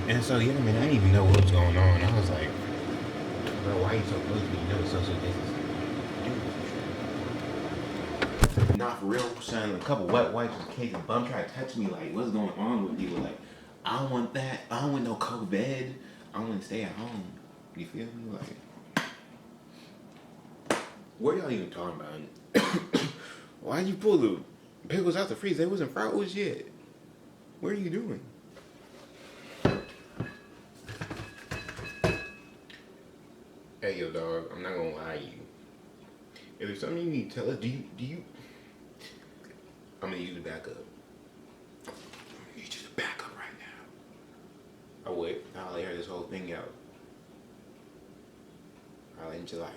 And so, yeah, man, I didn't even know what was going on. I was like, bro, why are you so close to me? You know it's social distancing. Nah, for real, son. A couple wet wipes was a case of bum trying to touch me. Like, what's going on with people? Like, I don't want that. I don't want no COVID. I want to stay at home. You feel me? Like, what y'all even talking about? Why'd you pull the pickles out the freezer? They wasn't froze yet. What are you doing? Hey, yo, dog. I'm not gonna lie to you. If there's something you need to tell us, do you? I'm gonna use the backup. I'm gonna use the backup right now. I'll wait. I'll air this whole thing out. I'll end your life.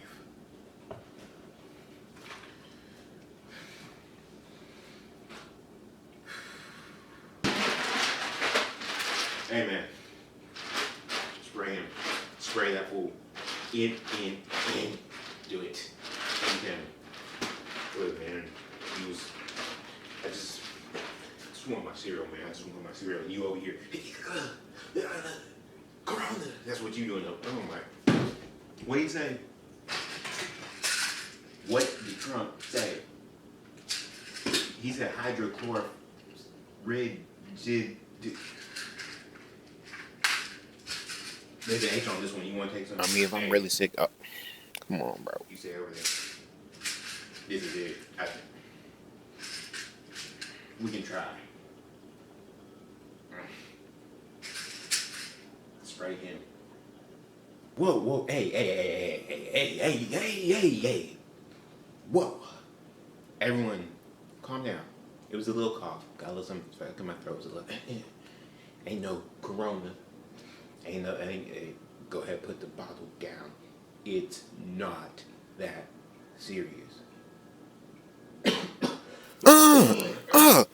Hey, man. Spray him. Spray that fool. In. Do it. Do it, man. Use. I just want my cereal, man. I just want my cereal. You over here. Corona. That's what you doing though. Oh my. What did he say? What did Trump say? He said hydrochloric red did. There's an H on this one. You want to take some? I mean, if I'm really sick, oh, come on, bro. You say everything. This is it. We can try. Spray him. Whoa. Hey. Whoa. Everyone, calm down. It was a little cough. Got a little something stuck in my throat. It was a little. Ain't no corona. Ain't. Go ahead, put the bottle down. It's not that serious. Oh, oh,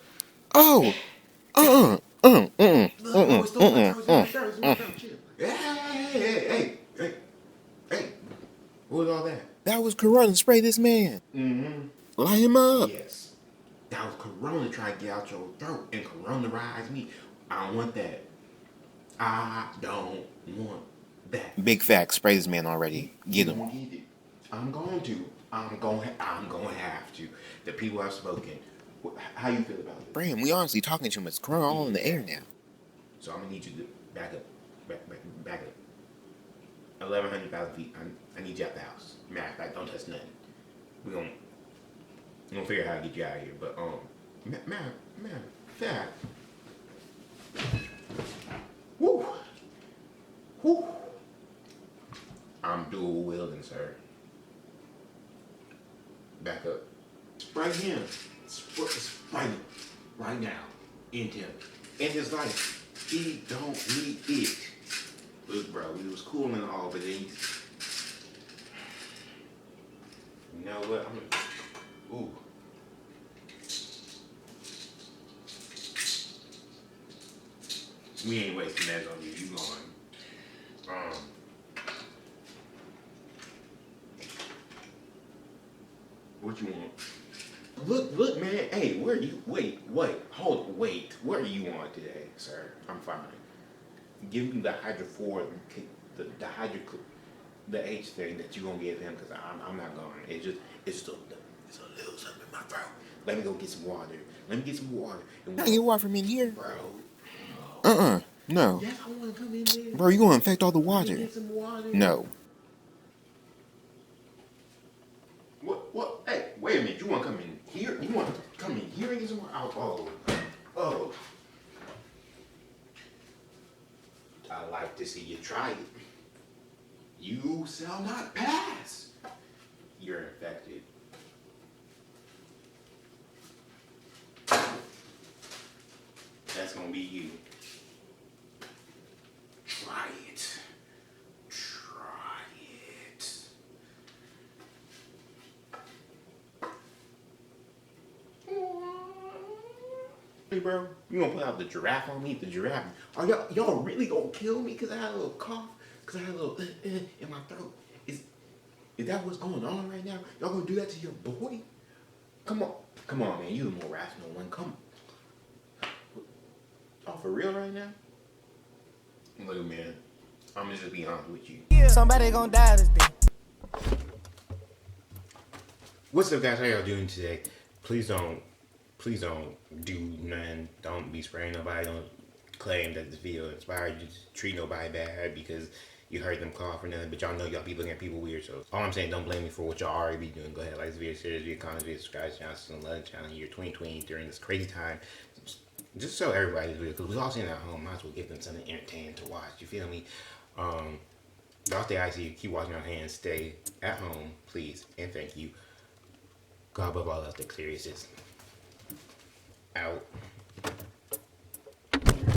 oh, Look, it's my throat. Chill. Hey. What was all that? That was Corona. Spray this man. Mm-hmm. Lie him up. Yes. That was Corona trying to get out your throat and Corona-rise me. I don't want that. I don't want that. Big facts. Spray this man already. Get him. Get it. I'm going to. I'm going to have to. The people have spoken. How you feel about it? Spray him. We honestly talking to him. It's Corona all in the air now. So I'm gonna need you to back up. 1,100,000 feet. I need you out the house. Matter of fact, don't touch nothing. We're gonna figure out how to get you out of here. But matter of fact. Woo. I'm dual wielding, sir. Back up. Spray him. Spray him. Right now. End him. End his life. He don't need it. Look, bro, we was cool and all, but then you know what? Ooh. We ain't wasting that on you. You going. What you want? Look, man. Hey, where are you? Wait. Hold, wait. Where are you on today, sir? I'm fine. Give me the hydrophoric, the H thing that you gonna give him, cause I'm not going. It's a little something in my throat. Let me go get some water. Now you water from in here, bro. No. Yes, I want to come in there. Bro, you gonna infect all the water. Get some water. No. What? Hey, wait a minute. You want to come in here? You want to come in here and get some water? Oh. I like to see you try it. You shall not pass. You're infected. That's gonna be you. Try it. Hey, bro, you gonna put out the giraffe on me? The giraffe? Are y'all really gonna kill me because I had a little cough? Because I had a little in my throat? Is that what's going on right now? Y'all gonna do that to your boy? Come on, man. You the more rational one. Come. Oh, for real right now? Look, man, I'm gonna just be honest with you. Somebody gonna die this day. What's up, guys? How y'all doing today? Please don't do nothing. Don't be spraying nobody. Don't claim that this video inspired you to treat nobody bad because you heard them cough or nothing. But y'all know y'all be looking at people weird. So all I'm saying, don't blame me for what y'all already be doing. Go ahead, like this video, share this video, comment, video, subscribe to the channel, and love the channel year 2020 during this crazy time. Just show everybody this video because we all sitting at home. Might as well give them something entertaining to watch. You feel me? Y'all stay icy. Keep washing your hands. Stay at home, please, and thank you. God above all else, the clearest is out.